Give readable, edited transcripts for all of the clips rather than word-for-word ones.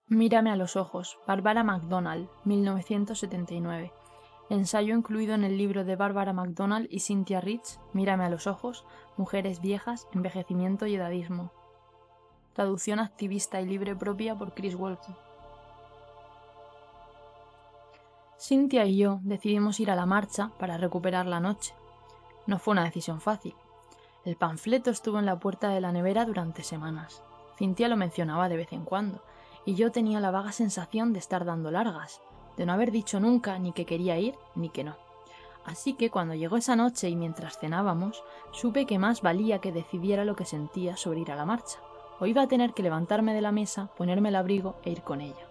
Mírame a los ojos, Barbara MacDonald, 1979. Ensayo incluido en el libro de Barbara MacDonald y Cynthia Rich, Mírame a los ojos, Mujeres viejas, envejecimiento y edadismo. Traducción activista y libre propia por Chris Walke. Cynthia y yo decidimos ir a la marcha para recuperar la noche. No fue una decisión fácil. El panfleto estuvo en la puerta de la nevera durante semanas. Cynthia lo mencionaba de vez en cuando, y yo tenía la vaga sensación de estar dando largas, de no haber dicho nunca ni que quería ir ni que no. Así que cuando llegó esa noche y mientras cenábamos, supe que más valía que decidiera lo que sentía sobre ir a la marcha, o iba a tener que levantarme de la mesa, ponerme el abrigo e ir con ella.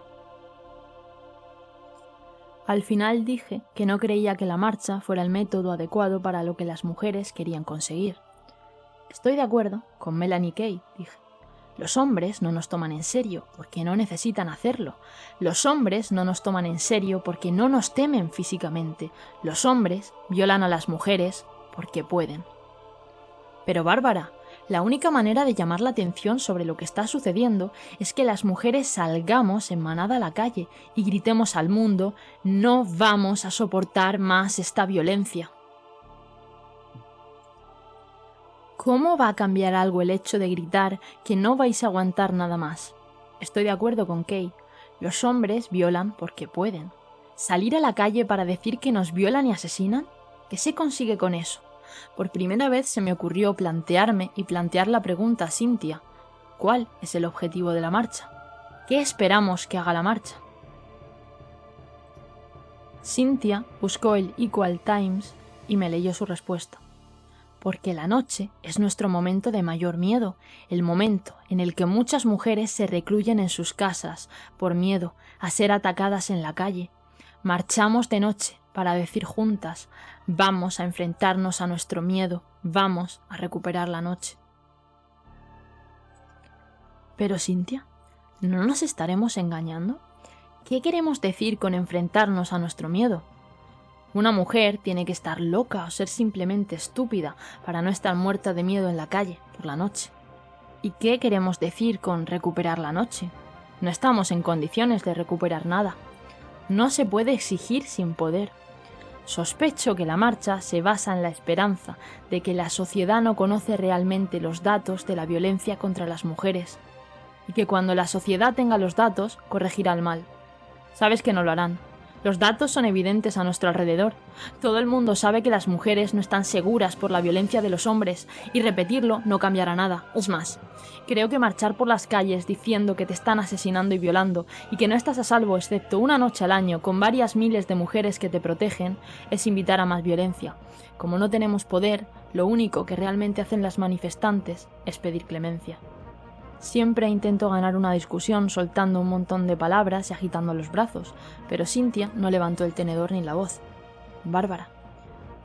Al final dije que no creía que la marcha fuera el método adecuado para lo que las mujeres querían conseguir. Estoy de acuerdo con Melanie Kay, dije. Los hombres no nos toman en serio porque no necesitan hacerlo. Los hombres no nos toman en serio porque no nos temen físicamente. Los hombres violan a las mujeres porque pueden. Pero Bárbara, la única manera de llamar la atención sobre lo que está sucediendo es que las mujeres salgamos en manada a la calle y gritemos al mundo: no vamos a soportar más esta violencia. ¿Cómo va a cambiar algo el hecho de gritar que no vais a aguantar nada más? Estoy de acuerdo con Kay. Los hombres violan porque pueden. ¿Salir a la calle para decir que nos violan y asesinan? ¿Qué se consigue con eso? Por primera vez se me ocurrió plantearme y plantear la pregunta a Cynthia: ¿cuál es el objetivo de la marcha? ¿Qué esperamos que haga la marcha? Cynthia buscó el Equal Times y me leyó su respuesta. Porque la noche es nuestro momento de mayor miedo, el momento en el que muchas mujeres se recluyen en sus casas por miedo a ser atacadas en la calle. Marchamos de noche para decir juntas: vamos a enfrentarnos a nuestro miedo, vamos a recuperar la noche. Pero Cynthia, ¿no nos estaremos engañando? ¿Qué queremos decir con enfrentarnos a nuestro miedo? Una mujer tiene que estar loca o ser simplemente estúpida para no estar muerta de miedo en la calle por la noche. ¿Y qué queremos decir con recuperar la noche? No estamos en condiciones de recuperar nada. No se puede exigir sin poder. Sospecho que la marcha se basa en la esperanza de que la sociedad no conoce realmente los datos de la violencia contra las mujeres, y que cuando la sociedad tenga los datos, corregirá el mal. Sabes que no lo harán. Los datos son evidentes a nuestro alrededor. Todo el mundo sabe que las mujeres no están seguras por la violencia de los hombres, y repetirlo no cambiará nada. Es más, creo que marchar por las calles diciendo que te están asesinando y violando, y que no estás a salvo excepto una noche al año con varias miles de mujeres que te protegen, es invitar a más violencia. Como no tenemos poder, lo único que realmente hacen las manifestantes es pedir clemencia. Siempre intento ganar una discusión soltando un montón de palabras y agitando los brazos, pero Cynthia no levantó el tenedor ni la voz. Bárbara,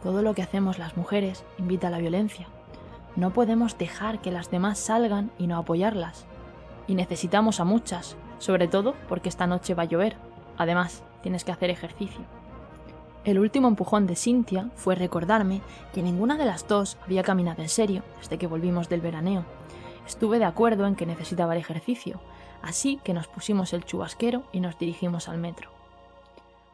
todo lo que hacemos las mujeres invita a la violencia. No podemos dejar que las demás salgan y no apoyarlas. Y necesitamos a muchas, sobre todo porque esta noche va a llover. Además, tienes que hacer ejercicio. El último empujón de Cynthia fue recordarme que ninguna de las dos había caminado en serio desde que volvimos del veraneo. Estuve de acuerdo en que necesitaba el ejercicio, así que nos pusimos el chubasquero y nos dirigimos al metro.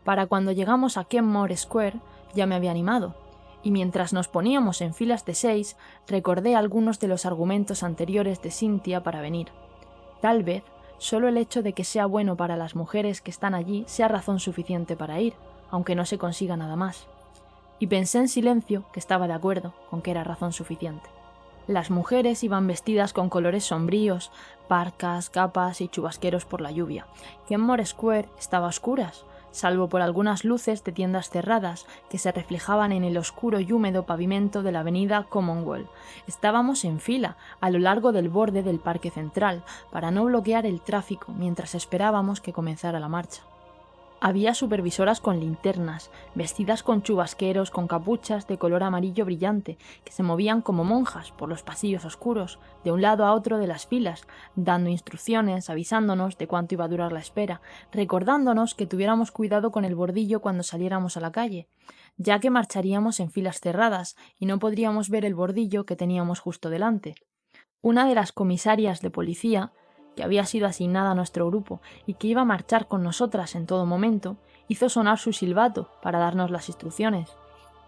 Para cuando llegamos a Kenmore Square ya me había animado, y mientras nos poníamos en filas de 6, recordé algunos de los argumentos anteriores de Cynthia para venir. Tal vez solo el hecho de que sea bueno para las mujeres que están allí sea razón suficiente para ir, aunque no se consiga nada más. Y pensé en silencio que estaba de acuerdo con que era razón suficiente. Las mujeres iban vestidas con colores sombríos, parcas, capas y chubasqueros por la lluvia. Kenmore Square estaba a oscuras, salvo por algunas luces de tiendas cerradas que se reflejaban en el oscuro y húmedo pavimento de la avenida Commonwealth. Estábamos en fila a lo largo del borde del parque central para no bloquear el tráfico mientras esperábamos que comenzara la marcha. Había supervisoras con linternas, vestidas con chubasqueros con capuchas de color amarillo brillante, que se movían como monjas por los pasillos oscuros, de un lado a otro de las filas, dando instrucciones, avisándonos de cuánto iba a durar la espera, recordándonos que tuviéramos cuidado con el bordillo cuando saliéramos a la calle, ya que marcharíamos en filas cerradas y no podríamos ver el bordillo que teníamos justo delante. Una de las comisarias de policía, que había sido asignada a nuestro grupo y que iba a marchar con nosotras en todo momento, hizo sonar su silbato para darnos las instrucciones.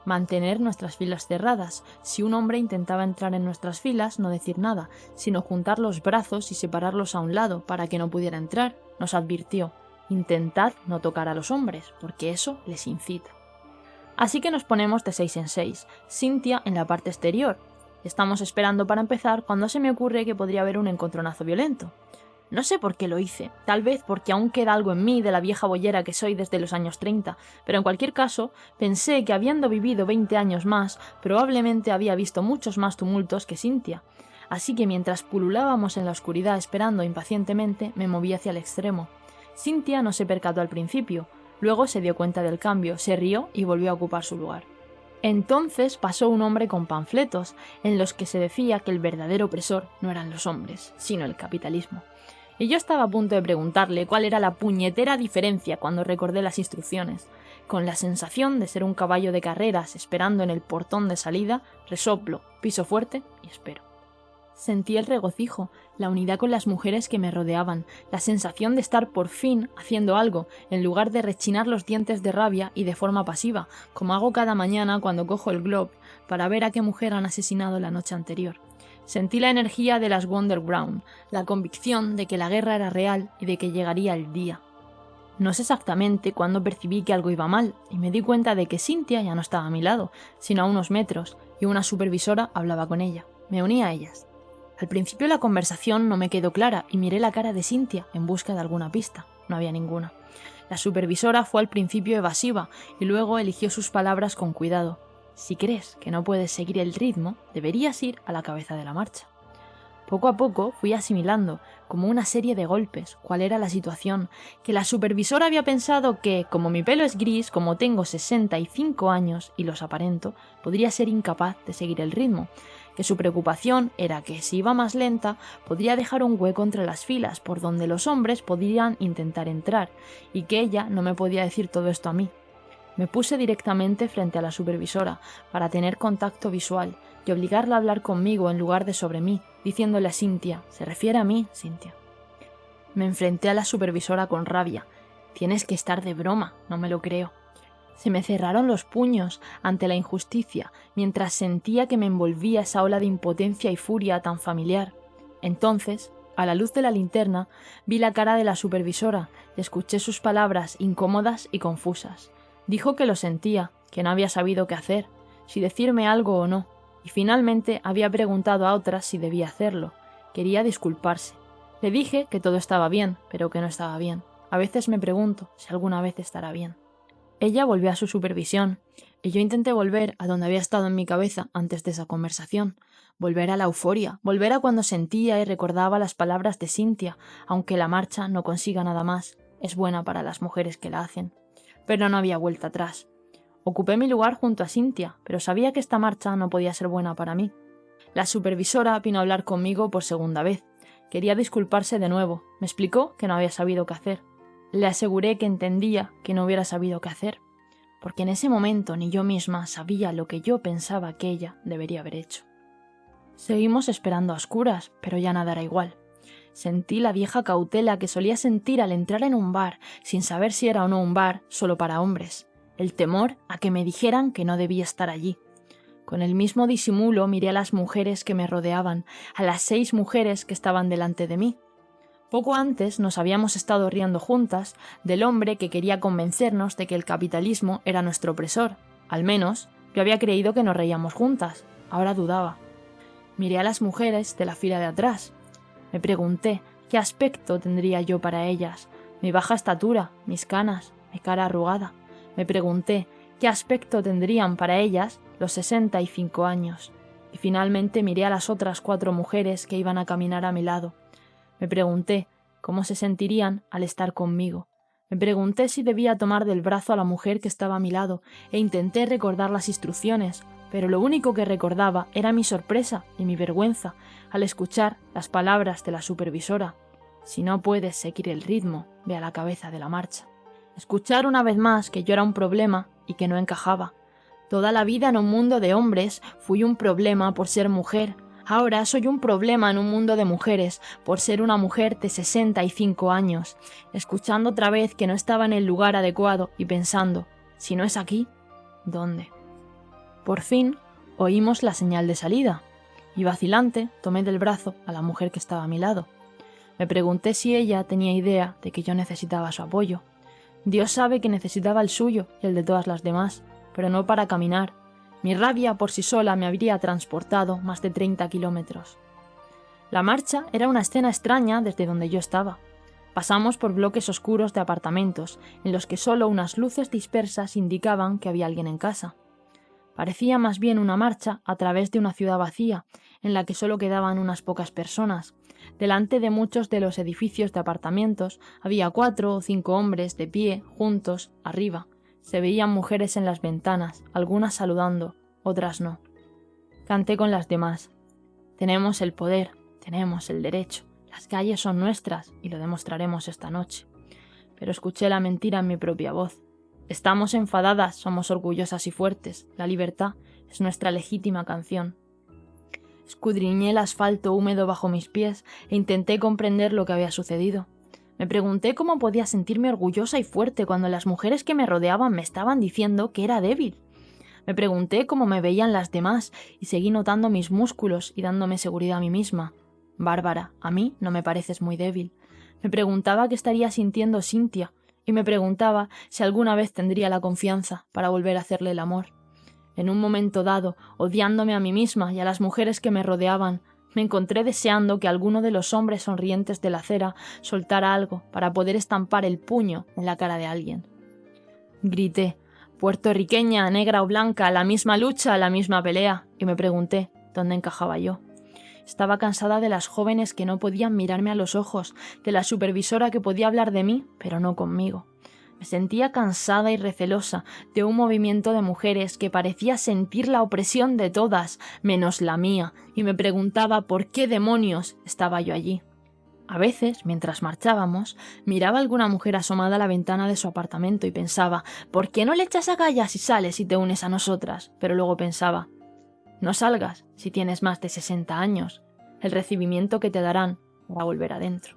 Mantener nuestras filas cerradas. Si un hombre intentaba entrar en nuestras filas, no decir nada, sino juntar los brazos y separarlos a un lado para que no pudiera entrar. Nos advirtió: intentad no tocar a los hombres, porque eso les incita. Así que nos ponemos de 6 en 6, Cynthia en la parte exterior. Estamos esperando para empezar cuando se me ocurre que podría haber un encontronazo violento. No sé por qué lo hice, tal vez porque aún queda algo en mí de la vieja boyera que soy desde los años 30, pero en cualquier caso, pensé que habiendo vivido 20 años más, probablemente había visto muchos más tumultos que Cynthia. Así que mientras pululábamos en la oscuridad esperando impacientemente, me moví hacia el extremo. Cynthia no se percató al principio, luego se dio cuenta del cambio, se rió y volvió a ocupar su lugar. Entonces pasó un hombre con panfletos, en los que se decía que el verdadero opresor no eran los hombres, sino el capitalismo. Y yo estaba a punto de preguntarle cuál era la puñetera diferencia cuando recordé las instrucciones. Con la sensación de ser un caballo de carreras esperando en el portón de salida, resoplo, piso fuerte y espero. Sentí el regocijo, la unidad con las mujeres que me rodeaban, la sensación de estar por fin haciendo algo, en lugar de rechinar los dientes de rabia y de forma pasiva, como hago cada mañana cuando cojo el Globe para ver a qué mujer han asesinado la noche anterior. Sentí la energía de las Wonder Brown, la convicción de que la guerra era real y de que llegaría el día. No sé exactamente cuándo percibí que algo iba mal, y me di cuenta de que Cynthia ya no estaba a mi lado, sino a unos metros, y una supervisora hablaba con ella. Me uní a ellas. Al principio la conversación no me quedó clara y miré la cara de Cynthia en busca de alguna pista. No había ninguna. La supervisora fue al principio evasiva y luego eligió sus palabras con cuidado. Si crees que no puedes seguir el ritmo, deberías ir a la cabeza de la marcha. Poco a poco fui asimilando, como una serie de golpes, cuál era la situación, que la supervisora había pensado que, como mi pelo es gris, como tengo 65 años y los aparento, podría ser incapaz de seguir el ritmo, que su preocupación era que si iba más lenta, podría dejar un hueco entre las filas por donde los hombres podrían intentar entrar, y que ella no me podía decir todo esto a mí. Me puse directamente frente a la supervisora para tener contacto visual y obligarla a hablar conmigo en lugar de sobre mí, diciéndole a Cynthia: «Se refiere a mí, Cynthia». Me enfrenté a la supervisora con rabia. «Tienes que estar de broma, no me lo creo». Se me cerraron los puños ante la injusticia mientras sentía que me envolvía esa ola de impotencia y furia tan familiar. Entonces, a la luz de la linterna, vi la cara de la supervisora y escuché sus palabras incómodas y confusas. Dijo que lo sentía, que no había sabido qué hacer, si decirme algo o no, y finalmente había preguntado a otras si debía hacerlo. Quería disculparse. Le dije que todo estaba bien, pero que no estaba bien. A veces me pregunto si alguna vez estará bien. Ella volvió a su supervisión, y yo intenté volver a donde había estado en mi cabeza antes de esa conversación. Volver a la euforia, volver a cuando sentía y recordaba las palabras de Cynthia, aunque la marcha no consiga nada más. Es buena para las mujeres que la hacen. Pero no había vuelta atrás. Ocupé mi lugar junto a Cynthia, pero sabía que esta marcha no podía ser buena para mí. La supervisora vino a hablar conmigo por segunda vez. Quería disculparse de nuevo. Me explicó que no había sabido qué hacer. Le aseguré que entendía que no hubiera sabido qué hacer, porque en ese momento ni yo misma sabía lo que yo pensaba que ella debería haber hecho. Seguimos esperando a oscuras, pero ya nada era igual. Sentí la vieja cautela que solía sentir al entrar en un bar, sin saber si era o no un bar solo para hombres. El temor a que me dijeran que no debía estar allí. Con el mismo disimulo miré a las mujeres que me rodeaban, a las 6 mujeres que estaban delante de mí. Poco antes nos habíamos estado riendo juntas del hombre que quería convencernos de que el capitalismo era nuestro opresor. Al menos, yo había creído que nos reíamos juntas. Ahora dudaba. Miré a las mujeres de la fila de atrás. Me pregunté qué aspecto tendría yo para ellas, mi baja estatura, mis canas, mi cara arrugada. Me pregunté qué aspecto tendrían para ellas los 65 años. Y finalmente miré a las otras 4 mujeres que iban a caminar a mi lado. Me pregunté cómo se sentirían al estar conmigo. Me pregunté si debía tomar del brazo a la mujer que estaba a mi lado e intenté recordar las instrucciones, pero lo único que recordaba era mi sorpresa y mi vergüenza al escuchar las palabras de la supervisora. Si no puedes seguir el ritmo, ve a la cabeza de la marcha. Escuchar una vez más que yo era un problema y que no encajaba. Toda la vida en un mundo de hombres fui un problema por ser mujer. Ahora soy un problema en un mundo de mujeres por ser una mujer de 65 años, escuchando otra vez que no estaba en el lugar adecuado y pensando, si no es aquí, ¿dónde? Por fin oímos la señal de salida y vacilante tomé del brazo a la mujer que estaba a mi lado. Me pregunté si ella tenía idea de que yo necesitaba su apoyo. Dios sabe que necesitaba el suyo y el de todas las demás, pero no para caminar. Mi rabia por sí sola me habría transportado más de 30 kilómetros. La marcha era una escena extraña desde donde yo estaba. Pasamos por bloques oscuros de apartamentos, en los que solo unas luces dispersas indicaban que había alguien en casa. Parecía más bien una marcha a través de una ciudad vacía, en la que solo quedaban unas pocas personas. Delante de muchos de los edificios de apartamentos había 4 o 5 hombres de pie, juntos, arriba. Se veían mujeres en las ventanas, algunas saludando, otras no. Canté con las demás. Tenemos el poder, tenemos el derecho. Las calles son nuestras y lo demostraremos esta noche. Pero escuché la mentira en mi propia voz. Estamos enfadadas, somos orgullosas y fuertes. La libertad es nuestra legítima canción. Escudriñé el asfalto húmedo bajo mis pies e intenté comprender lo que había sucedido. Me pregunté cómo podía sentirme orgullosa y fuerte cuando las mujeres que me rodeaban me estaban diciendo que era débil. Me pregunté cómo me veían las demás y seguí notando mis músculos y dándome seguridad a mí misma. Bárbara, a mí no me pareces muy débil. Me preguntaba qué estaría sintiendo Cynthia y me preguntaba si alguna vez tendría la confianza para volver a hacerle el amor. En un momento dado, odiándome a mí misma y a las mujeres que me rodeaban, me encontré deseando que alguno de los hombres sonrientes de la acera soltara algo para poder estampar el puño en la cara de alguien. Grité, puertorriqueña, negra o blanca, la misma lucha, la misma pelea, y me pregunté dónde encajaba yo. Estaba cansada de las jóvenes que no podían mirarme a los ojos, de la supervisora que podía hablar de mí, pero no conmigo. Me sentía cansada y recelosa de un movimiento de mujeres que parecía sentir la opresión de todas, menos la mía, y me preguntaba por qué demonios estaba yo allí. A veces, mientras marchábamos, miraba a alguna mujer asomada a la ventana de su apartamento y pensaba, ¿por qué no le echas agallas y sales y te unes a nosotras? Pero luego pensaba, no salgas si tienes más de 60 años, el recibimiento que te darán para volver adentro.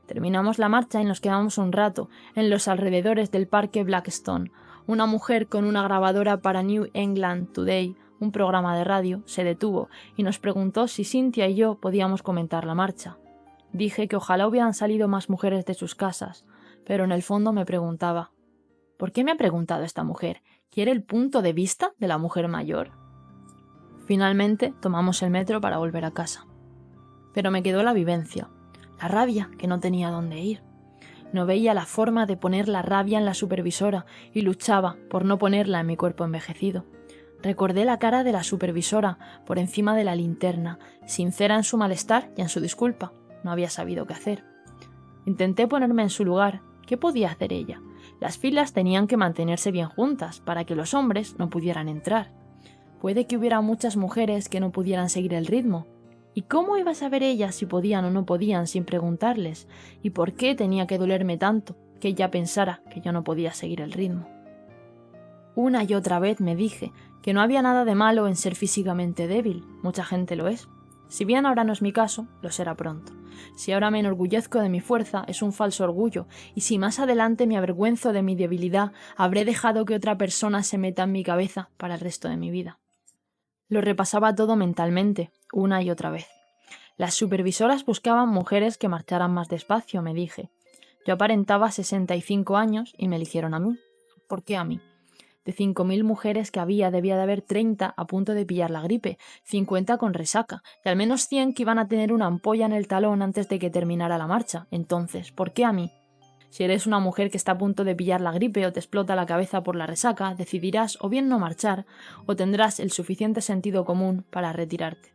Terminamos la marcha y nos quedamos un rato en los alrededores del parque Blackstone. Una mujer con una grabadora para New England Today, un programa de radio, se detuvo y nos preguntó si Cynthia y yo podíamos comentar la marcha. Dije que ojalá hubieran salido más mujeres de sus casas, pero en el fondo me preguntaba, ¿por qué me ha preguntado esta mujer? ¿Quiere el punto de vista de la mujer mayor? Finalmente tomamos el metro para volver a casa. Pero me quedó la vivencia. La rabia que no tenía dónde ir. No veía la forma de poner la rabia en la supervisora y luchaba por no ponerla en mi cuerpo envejecido. Recordé la cara de la supervisora por encima de la linterna, sincera en su malestar y en su disculpa. No había sabido qué hacer. Intenté ponerme en su lugar. ¿Qué podía hacer ella? Las filas tenían que mantenerse bien juntas para que los hombres no pudieran entrar. Puede que hubiera muchas mujeres que no pudieran seguir el ritmo. ¿Y cómo iba a saber ella si podían o no podían sin preguntarles? ¿Y por qué tenía que dolerme tanto que ella pensara que yo no podía seguir el ritmo? Una y otra vez me dije que no había nada de malo en ser físicamente débil, mucha gente lo es. Si bien ahora no es mi caso, lo será pronto. Si ahora me enorgullezco de mi fuerza, es un falso orgullo, y si más adelante me avergüenzo de mi debilidad, habré dejado que otra persona se meta en mi cabeza para el resto de mi vida. Lo repasaba todo mentalmente, una y otra vez. Las supervisoras buscaban mujeres que marcharan más despacio, me dije. Yo aparentaba 65 años y me eligieron a mí. ¿Por qué a mí? De 5.000 mujeres que había, debía de haber 30 a punto de pillar la gripe, 50 con resaca, y al menos 100 que iban a tener una ampolla en el talón antes de que terminara la marcha. Entonces, ¿por qué a mí? Si eres una mujer que está a punto de pillar la gripe o te explota la cabeza por la resaca, decidirás o bien no marchar o tendrás el suficiente sentido común para retirarte.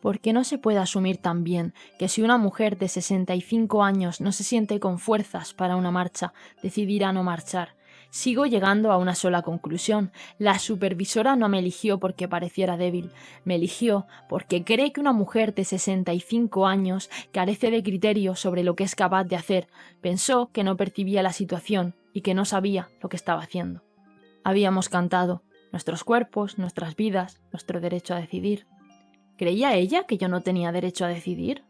¿Por qué no se puede asumir también que si una mujer de 65 años no se siente con fuerzas para una marcha, decidirá no marchar? Sigo llegando a una sola conclusión. La supervisora no me eligió porque pareciera débil. Me eligió porque cree que una mujer de 65 años carece de criterio sobre lo que es capaz de hacer. Pensó que no percibía la situación y que no sabía lo que estaba haciendo. Habíamos cantado nuestros cuerpos, nuestras vidas, nuestro derecho a decidir. ¿Creía ella que yo no tenía derecho a decidir?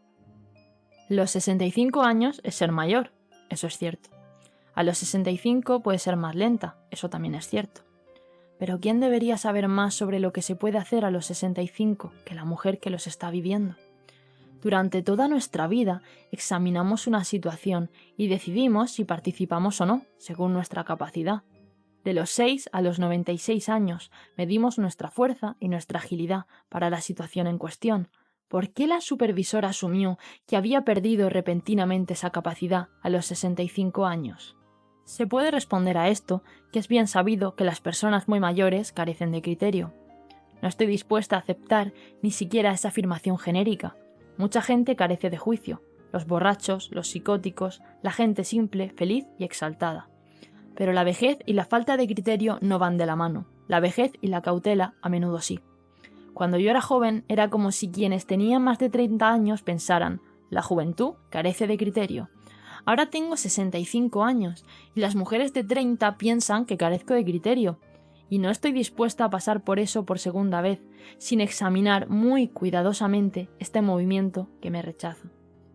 Los 65 años es ser mayor, eso es cierto. A los 65 puede ser más lenta, eso también es cierto. Pero ¿quién debería saber más sobre lo que se puede hacer a los 65 que la mujer que los está viviendo? Durante toda nuestra vida examinamos una situación y decidimos si participamos o no, según nuestra capacidad. De los 6 a los 96 años medimos nuestra fuerza y nuestra agilidad para la situación en cuestión. ¿Por qué la supervisora asumió que había perdido repentinamente esa capacidad a los 65 años? Se puede responder a esto que es bien sabido que las personas muy mayores carecen de criterio. No estoy dispuesta a aceptar ni siquiera esa afirmación genérica. Mucha gente carece de juicio, los borrachos, los psicóticos, la gente simple, feliz y exaltada. Pero la vejez y la falta de criterio no van de la mano. La vejez y la cautela a menudo sí. Cuando yo era joven era como si quienes tenían más de 30 años pensaran: la juventud carece de criterio. Ahora tengo 65 años y las mujeres de 30 piensan que carezco de criterio. Y no estoy dispuesta a pasar por eso por segunda vez, sin examinar muy cuidadosamente este movimiento que me rechaza.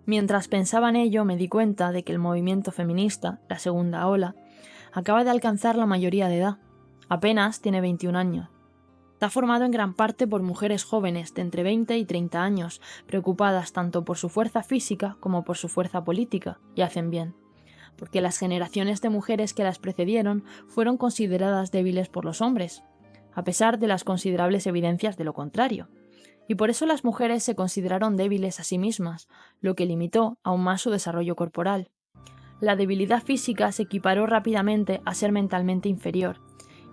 Mientras pensaba en ello, me di cuenta de que el movimiento feminista, la segunda ola, acaba de alcanzar la mayoría de edad. Apenas tiene 21 años. Está formado en gran parte por mujeres jóvenes de entre 20 y 30 años, preocupadas tanto por su fuerza física como por su fuerza política, y hacen bien, porque las generaciones de mujeres que las precedieron fueron consideradas débiles por los hombres, a pesar de las considerables evidencias de lo contrario. Y por eso las mujeres se consideraron débiles a sí mismas, lo que limitó aún más su desarrollo corporal. La debilidad física se equiparó rápidamente a ser mentalmente inferior,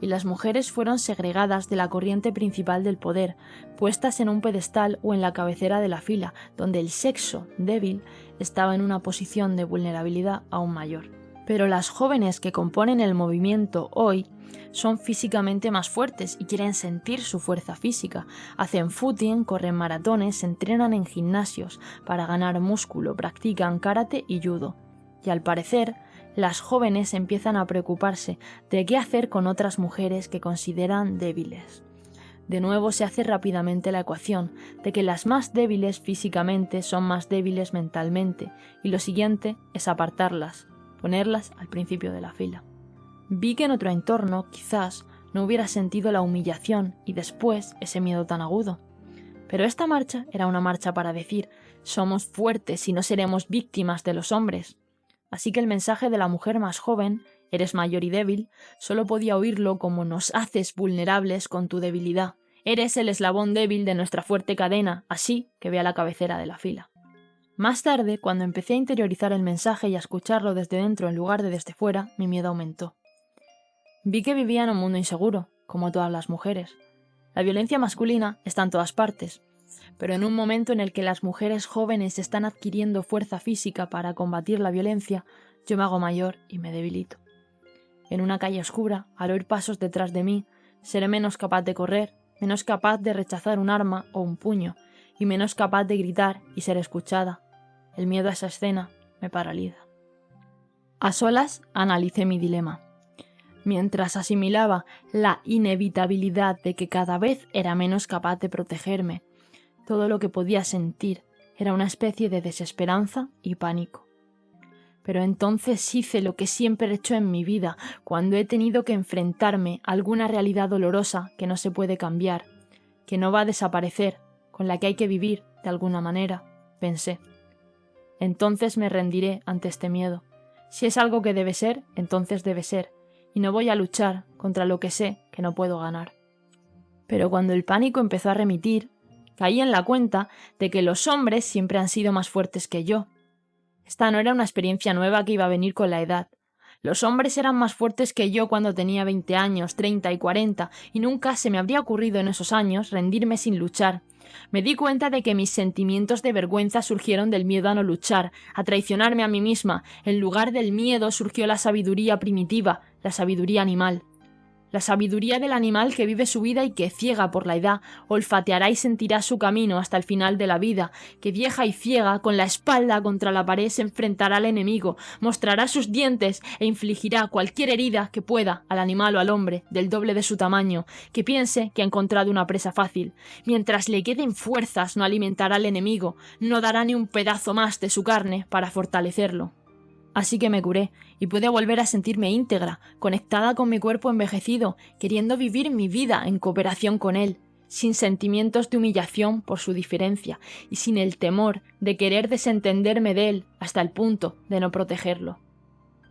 y las mujeres fueron segregadas de la corriente principal del poder, puestas en un pedestal o en la cabecera de la fila, donde el sexo débil estaba en una posición de vulnerabilidad aún mayor. Pero las jóvenes que componen el movimiento hoy son físicamente más fuertes y quieren sentir su fuerza física. Hacen footing, corren maratones, se entrenan en gimnasios para ganar músculo, practican karate y judo. Y al parecer, las jóvenes empiezan a preocuparse de qué hacer con otras mujeres que consideran débiles. De nuevo se hace rápidamente la ecuación de que las más débiles físicamente son más débiles mentalmente, y lo siguiente es apartarlas, ponerlas al principio de la fila. Vi que en otro entorno, quizás, no hubiera sentido la humillación y después ese miedo tan agudo. Pero esta marcha era una marcha para decir: somos fuertes y no seremos víctimas de los hombres. Así que el mensaje de la mujer más joven, eres mayor y débil, solo podía oírlo como: nos haces vulnerables con tu debilidad. Eres el eslabón débil de nuestra fuerte cadena, así que ve a la cabecera de la fila. Más tarde, cuando empecé a interiorizar el mensaje y a escucharlo desde dentro en lugar de desde fuera, mi miedo aumentó. Vi que vivía en un mundo inseguro, como todas las mujeres. La violencia masculina está en todas partes, pero en un momento en el que las mujeres jóvenes están adquiriendo fuerza física para combatir la violencia, yo me hago mayor y me debilito. En una calle oscura, al oír pasos detrás de mí, seré menos capaz de correr, menos capaz de rechazar un arma o un puño, y menos capaz de gritar y ser escuchada. El miedo a esa escena me paraliza. A solas analicé mi dilema. Mientras asimilaba la inevitabilidad de que cada vez era menos capaz de protegerme, todo lo que podía sentir era una especie de desesperanza y pánico. Pero entonces hice lo que siempre he hecho en mi vida cuando he tenido que enfrentarme a alguna realidad dolorosa que no se puede cambiar, que no va a desaparecer, con la que hay que vivir de alguna manera, pensé. Entonces me rendiré ante este miedo. Si es algo que debe ser, entonces debe ser, y no voy a luchar contra lo que sé que no puedo ganar. Pero cuando el pánico empezó a remitir, caí en la cuenta de que los hombres siempre han sido más fuertes que yo. Esta no era una experiencia nueva que iba a venir con la edad. Los hombres eran más fuertes que yo cuando tenía 20 años, 30 y 40, y nunca se me habría ocurrido en esos años rendirme sin luchar. Me di cuenta de que mis sentimientos de vergüenza surgieron del miedo a no luchar, a traicionarme a mí misma. En lugar del miedo surgió la sabiduría primitiva, la sabiduría animal. La sabiduría del animal que vive su vida y que, ciega por la edad, olfateará y sentirá su camino hasta el final de la vida, que vieja y ciega, con la espalda contra la pared, se enfrentará al enemigo, mostrará sus dientes e infligirá cualquier herida que pueda al animal o al hombre, del doble de su tamaño, que piense que ha encontrado una presa fácil. Mientras le queden fuerzas, no alimentará al enemigo, no dará ni un pedazo más de su carne para fortalecerlo. Así que me curé y pude volver a sentirme íntegra, conectada con mi cuerpo envejecido, queriendo vivir mi vida en cooperación con él, sin sentimientos de humillación por su diferencia y sin el temor de querer desentenderme de él hasta el punto de no protegerlo.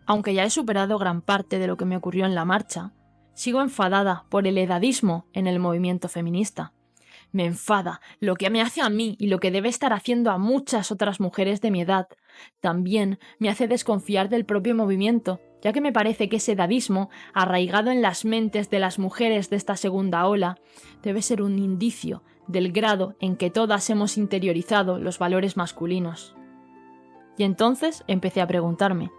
Aunque ya he superado gran parte de lo que me ocurrió en la marcha, sigo enfadada por el edadismo en el movimiento feminista. Me enfada lo que me hace a mí y lo que debe estar haciendo a muchas otras mujeres de mi edad. También me hace desconfiar del propio movimiento, ya que me parece que ese edadismo, arraigado en las mentes de las mujeres de esta segunda ola, debe ser un indicio del grado en que todas hemos interiorizado los valores masculinos. Y entonces empecé a preguntarme,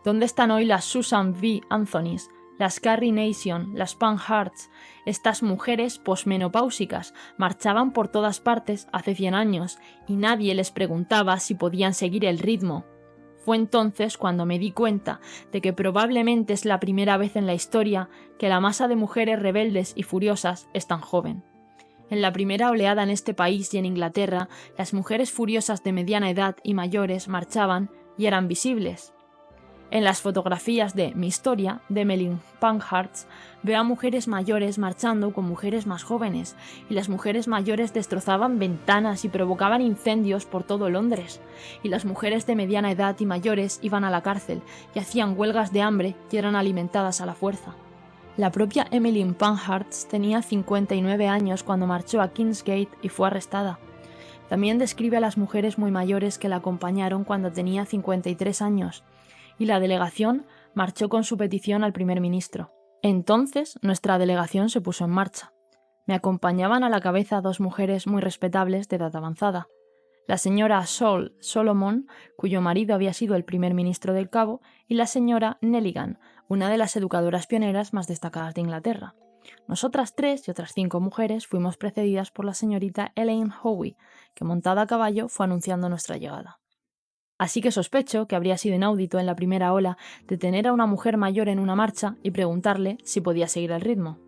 ¿dónde están hoy las Susan B. Anthonys, las Carrie Nation, las Pam Harts? Estas mujeres posmenopáusicas marchaban por todas partes hace 100 años y nadie les preguntaba si podían seguir el ritmo. Fue entonces cuando me di cuenta de que probablemente es la primera vez en la historia que la masa de mujeres rebeldes y furiosas es tan joven. En la primera oleada en este país y en Inglaterra, las mujeres furiosas de mediana edad y mayores marchaban y eran visibles. En las fotografías de Mi historia, de Emmeline Pankhurst, veo a mujeres mayores marchando con mujeres más jóvenes, y las mujeres mayores destrozaban ventanas y provocaban incendios por todo Londres, y las mujeres de mediana edad y mayores iban a la cárcel y hacían huelgas de hambre y eran alimentadas a la fuerza. La propia Emmeline Pankhurst tenía 59 años cuando marchó a Kingsgate y fue arrestada. También describe a las mujeres muy mayores que la acompañaron cuando tenía 53 años, y la delegación marchó con su petición al primer ministro. Entonces nuestra delegación se puso en marcha. Me acompañaban a la cabeza 2 mujeres muy respetables de edad avanzada. La señora Sol Solomon, cuyo marido había sido el primer ministro del Cabo, y la señora Nelligan, una de las educadoras pioneras más destacadas de Inglaterra. Nosotras 3 y otras 5 mujeres fuimos precedidas por la señorita Elaine Howe, que montada a caballo fue anunciando nuestra llegada. Así que sospecho que habría sido inaudito en la primera ola detener a una mujer mayor en una marcha y preguntarle si podía seguir el ritmo.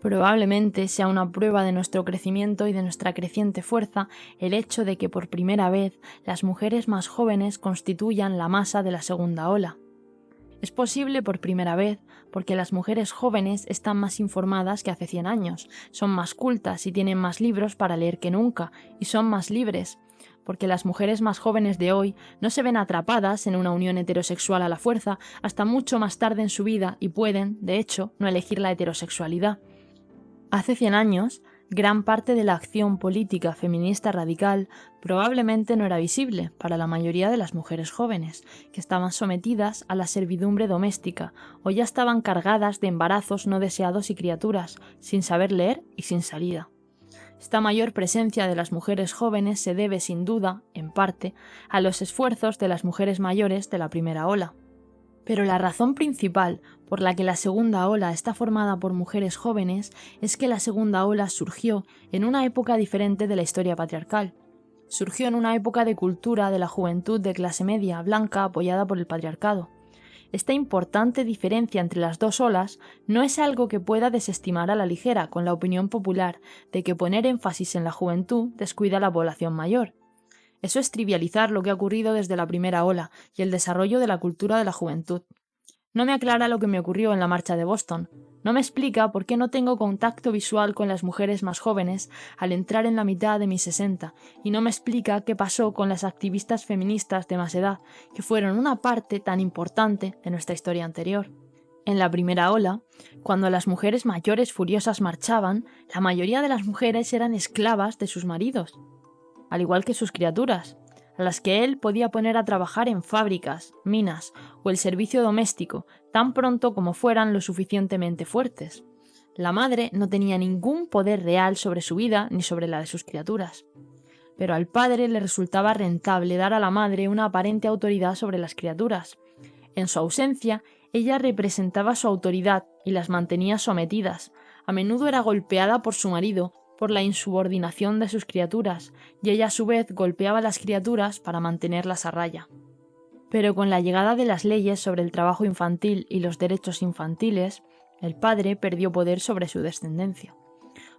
Probablemente sea una prueba de nuestro crecimiento y de nuestra creciente fuerza el hecho de que por primera vez las mujeres más jóvenes constituyan la masa de la segunda ola. Es posible por primera vez porque las mujeres jóvenes están más informadas que hace 100 años, son más cultas y tienen más libros para leer que nunca, y son más libres, porque las mujeres más jóvenes de hoy no se ven atrapadas en una unión heterosexual a la fuerza hasta mucho más tarde en su vida y pueden, de hecho, no elegir la heterosexualidad. Hace 100 años, gran parte de la acción política feminista radical probablemente no era visible para la mayoría de las mujeres jóvenes, que estaban sometidas a la servidumbre doméstica o ya estaban cargadas de embarazos no deseados y criaturas, sin saber leer y sin salida. Esta mayor presencia de las mujeres jóvenes se debe, sin duda, en parte, a los esfuerzos de las mujeres mayores de la primera ola. Pero la razón principal por la que la segunda ola está formada por mujeres jóvenes es que la segunda ola surgió en una época diferente de la historia patriarcal. Surgió en una época de cultura de la juventud de clase media blanca apoyada por el patriarcado. Esta importante diferencia entre las 2 olas no es algo que pueda desestimar a la ligera con la opinión popular de que poner énfasis en la juventud descuida a la población mayor. Eso es trivializar lo que ha ocurrido desde la primera ola y el desarrollo de la cultura de la juventud. No me aclara lo que me ocurrió en la marcha de Boston. No me explica por qué no tengo contacto visual con las mujeres más jóvenes al entrar en la mitad de mis 60, y no me explica qué pasó con las activistas feministas de más edad, que fueron una parte tan importante de nuestra historia anterior. En la primera ola, cuando las mujeres mayores furiosas marchaban, la mayoría de las mujeres eran esclavas de sus maridos, al igual que sus criaturas, a las que él podía poner a trabajar en fábricas, minas o el servicio doméstico, tan pronto como fueran lo suficientemente fuertes. La madre no tenía ningún poder real sobre su vida ni sobre la de sus criaturas. Pero al padre le resultaba rentable dar a la madre una aparente autoridad sobre las criaturas. En su ausencia, Ella representaba su autoridad y las mantenía sometidas. A menudo era golpeada por su marido por la insubordinación de sus criaturas, y ella a su vez golpeaba a las criaturas para mantenerlas a raya. Pero con la llegada de las leyes sobre el trabajo infantil y los derechos infantiles, el padre perdió poder sobre su descendencia.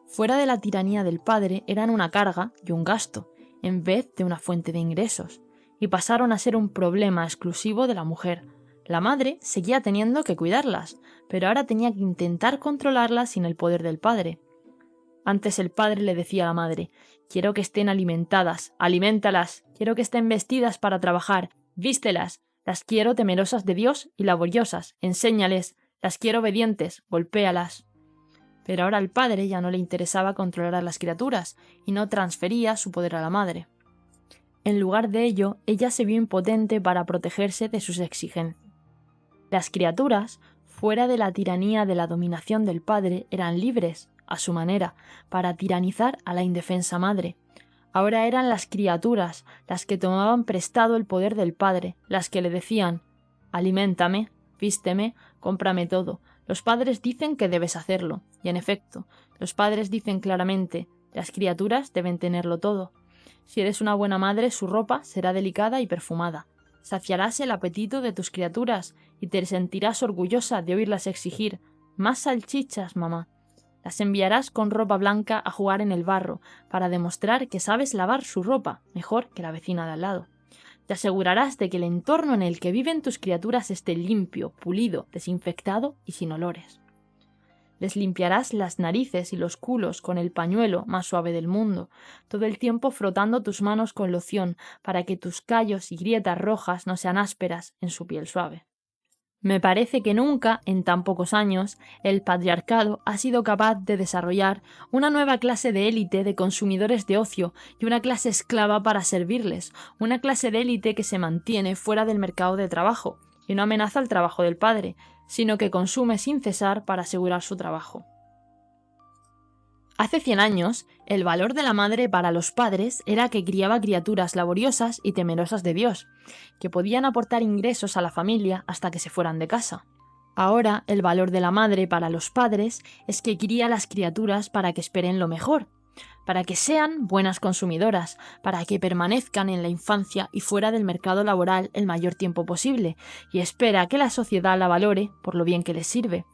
Fuera de la tiranía del padre eran una carga y un gasto, en vez de una fuente de ingresos, y pasaron a ser un problema exclusivo de la mujer. La madre seguía teniendo que cuidarlas, pero ahora tenía que intentar controlarlas sin el poder del padre. Antes el padre le decía a la madre: quiero que estén alimentadas, aliméntalas, quiero que estén vestidas para trabajar, vístelas, las quiero temerosas de Dios y laboriosas, enséñales, las quiero obedientes, golpéalas. Pero ahora al padre ya no le interesaba controlar a las criaturas y no transfería su poder a la madre. En lugar de ello, ella se vio impotente para protegerse de sus exigencias. Las criaturas, fuera de la tiranía de la dominación del padre, eran libres, a su manera, para tiranizar a la indefensa madre. Ahora eran las criaturas las que tomaban prestado el poder del padre, las que le decían: aliméntame, vísteme, cómprame todo. Los padres dicen que debes hacerlo, y en efecto, los padres dicen claramente: las criaturas deben tenerlo todo. Si eres una buena madre, su ropa será delicada y perfumada. Saciarás el apetito de tus criaturas y te sentirás orgullosa de oírlas exigir: más salchichas, mamá. Las enviarás con ropa blanca a jugar en el barro, para demostrar que sabes lavar su ropa mejor que la vecina de al lado. Te asegurarás de que el entorno en el que viven tus criaturas esté limpio, pulido, desinfectado y sin olores. Les limpiarás las narices y los culos con el pañuelo más suave del mundo, todo el tiempo frotando tus manos con loción para que tus callos y grietas rojas no sean ásperas en su piel suave. Me parece que nunca, en tan pocos años, el patriarcado ha sido capaz de desarrollar una nueva clase de élite de consumidores de ocio y una clase esclava para servirles, una clase de élite que se mantiene fuera del mercado de trabajo y no amenaza el trabajo del padre, sino que consume sin cesar para asegurar su trabajo. Hace 100 años, el valor de la madre para los padres era que criaba criaturas laboriosas y temerosas de Dios, que podían aportar ingresos a la familia hasta que se fueran de casa. Ahora, el valor de la madre para los padres es que cría a las criaturas para que esperen lo mejor, para que sean buenas consumidoras, para que permanezcan en la infancia y fuera del mercado laboral el mayor tiempo posible, y espera que la sociedad la valore por lo bien que les sirve.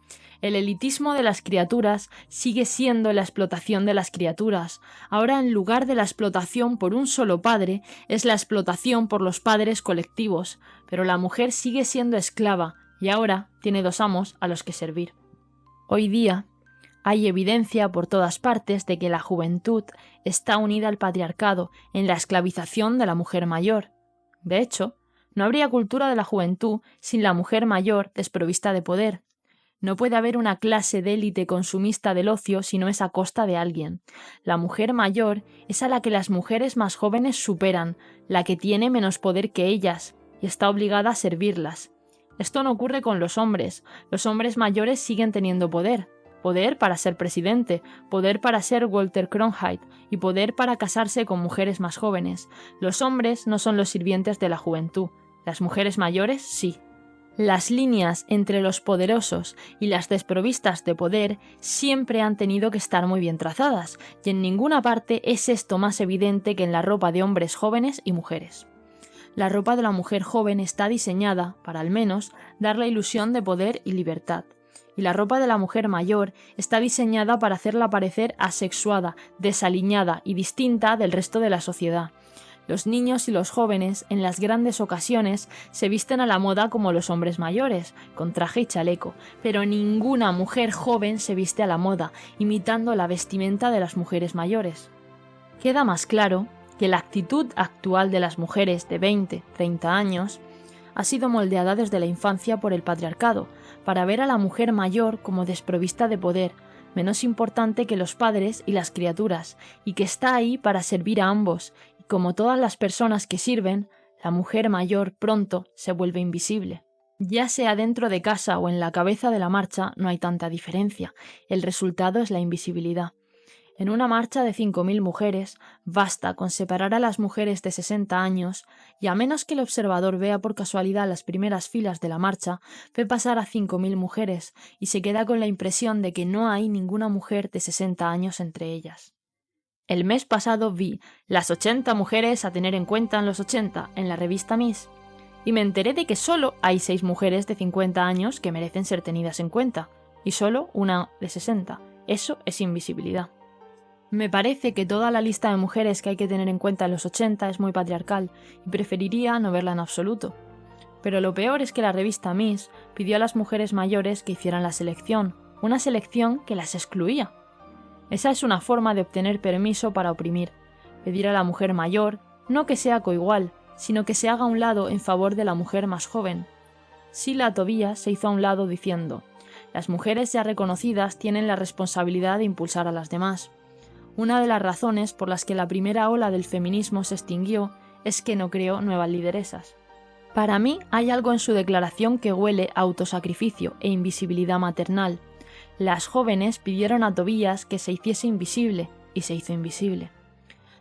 El elitismo de las criaturas sigue siendo la explotación de las criaturas. Ahora, en lugar de la explotación por un solo padre, es la explotación por los padres colectivos, pero la mujer sigue siendo esclava y ahora tiene 2 amos a los que servir. Hoy día hay evidencia por todas partes de que la juventud está unida al patriarcado en la esclavización de la mujer mayor. De hecho, no habría cultura de la juventud sin la mujer mayor desprovista de poder. No puede haber una clase de élite consumista del ocio si no es a costa de alguien. La mujer mayor es a la que las mujeres más jóvenes superan, la que tiene menos poder que ellas, y está obligada a servirlas. Esto no ocurre con los hombres. Los hombres mayores siguen teniendo poder. Poder para ser presidente, poder para ser Walter Cronkite y poder para casarse con mujeres más jóvenes. Los hombres no son los sirvientes de la juventud. Las mujeres mayores sí. Las líneas entre los poderosos y las desprovistas de poder siempre han tenido que estar muy bien trazadas, y en ninguna parte es esto más evidente que en la ropa de hombres jóvenes y mujeres. La ropa de la mujer joven está diseñada para, al menos, dar la ilusión de poder y libertad, y la ropa de la mujer mayor está diseñada para hacerla parecer asexuada, desaliñada y distinta del resto de la sociedad. Los niños y los jóvenes, en las grandes ocasiones, se visten a la moda como los hombres mayores, con traje y chaleco, pero ninguna mujer joven se viste a la moda, imitando la vestimenta de las mujeres mayores. Queda más claro que la actitud actual de las mujeres de 20, 30 años ha sido moldeada desde la infancia por el patriarcado, para ver a la mujer mayor como desprovista de poder, menos importante que los padres y las criaturas, y que está ahí para servir a ambos. Como todas las personas que sirven, la mujer mayor pronto se vuelve invisible. Ya sea dentro de casa o en la cabeza de la marcha, no hay tanta diferencia. El resultado es la invisibilidad. En una marcha de 5.000 mujeres, basta con separar a las mujeres de 60 años y a menos que el observador vea por casualidad las primeras filas de la marcha, ve pasar a 5.000 mujeres y se queda con la impresión de que no hay ninguna mujer de 60 años entre ellas. El mes pasado vi las 80 mujeres a tener en cuenta en los 80 en la revista Miss y me enteré de que solo hay 6 mujeres de 50 años que merecen ser tenidas en cuenta y solo una de 60. Eso es invisibilidad. Me parece que toda la lista de mujeres que hay que tener en cuenta en los 80 es muy patriarcal y preferiría no verla en absoluto. Pero lo peor es que la revista Miss pidió a las mujeres mayores que hicieran la selección, una selección que las excluía. Esa es una forma de obtener permiso para oprimir, pedir a la mujer mayor, no que sea coigual, sino que se haga a un lado en favor de la mujer más joven. Sila Tobías se hizo a un lado diciendo: las mujeres ya reconocidas tienen la responsabilidad de impulsar a las demás. Una de las razones por las que la primera ola del feminismo se extinguió es que no creó nuevas lideresas. Para mí hay algo en su declaración que huele a autosacrificio e invisibilidad maternal. Las jóvenes pidieron a Tobías que se hiciese invisible y se hizo invisible.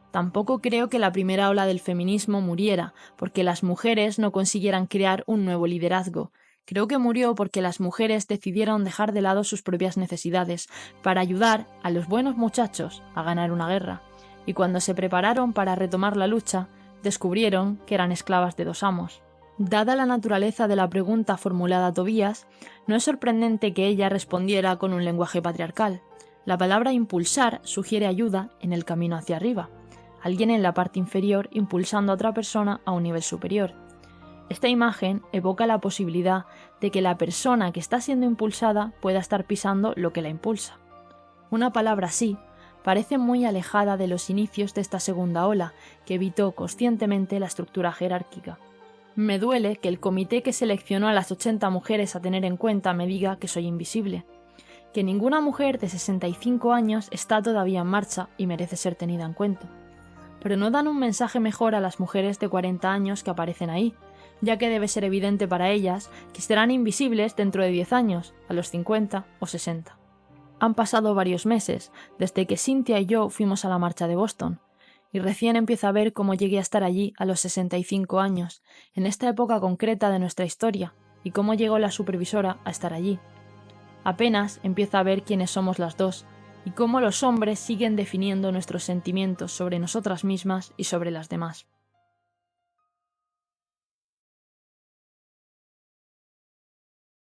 Tampoco creo que la primera ola del feminismo muriera porque las mujeres no consiguieran crear un nuevo liderazgo. Creo que murió porque las mujeres decidieron dejar de lado sus propias necesidades para ayudar a los buenos muchachos a ganar una guerra, y cuando se prepararon para retomar la lucha, descubrieron que eran esclavas de dos amos. Dada la naturaleza de la pregunta formulada a Tobías, no es sorprendente que ella respondiera con un lenguaje patriarcal. La palabra impulsar sugiere ayuda en el camino hacia arriba, alguien en la parte inferior impulsando a otra persona a un nivel superior. Esta imagen evoca la posibilidad de que la persona que está siendo impulsada pueda estar pisando lo que la impulsa. Una palabra así parece muy alejada de los inicios de esta segunda ola, que evitó conscientemente la estructura jerárquica. Me duele que el comité que seleccionó a las 80 mujeres a tener en cuenta me diga que soy invisible, que ninguna mujer de 65 años está todavía en marcha y merece ser tenida en cuenta. Pero no dan un mensaje mejor a las mujeres de 40 años que aparecen ahí, ya que debe ser evidente para ellas que serán invisibles dentro de 10 años, a los 50 o 60. Han pasado varios meses desde que Cynthia y yo fuimos a la marcha de Boston, y recién empiezo a ver cómo llegué a estar allí a los 65 años, en esta época concreta de nuestra historia, y cómo llegó la supervisora a estar allí. Apenas empiezo a ver quiénes somos las dos, y cómo los hombres siguen definiendo nuestros sentimientos sobre nosotras mismas y sobre las demás.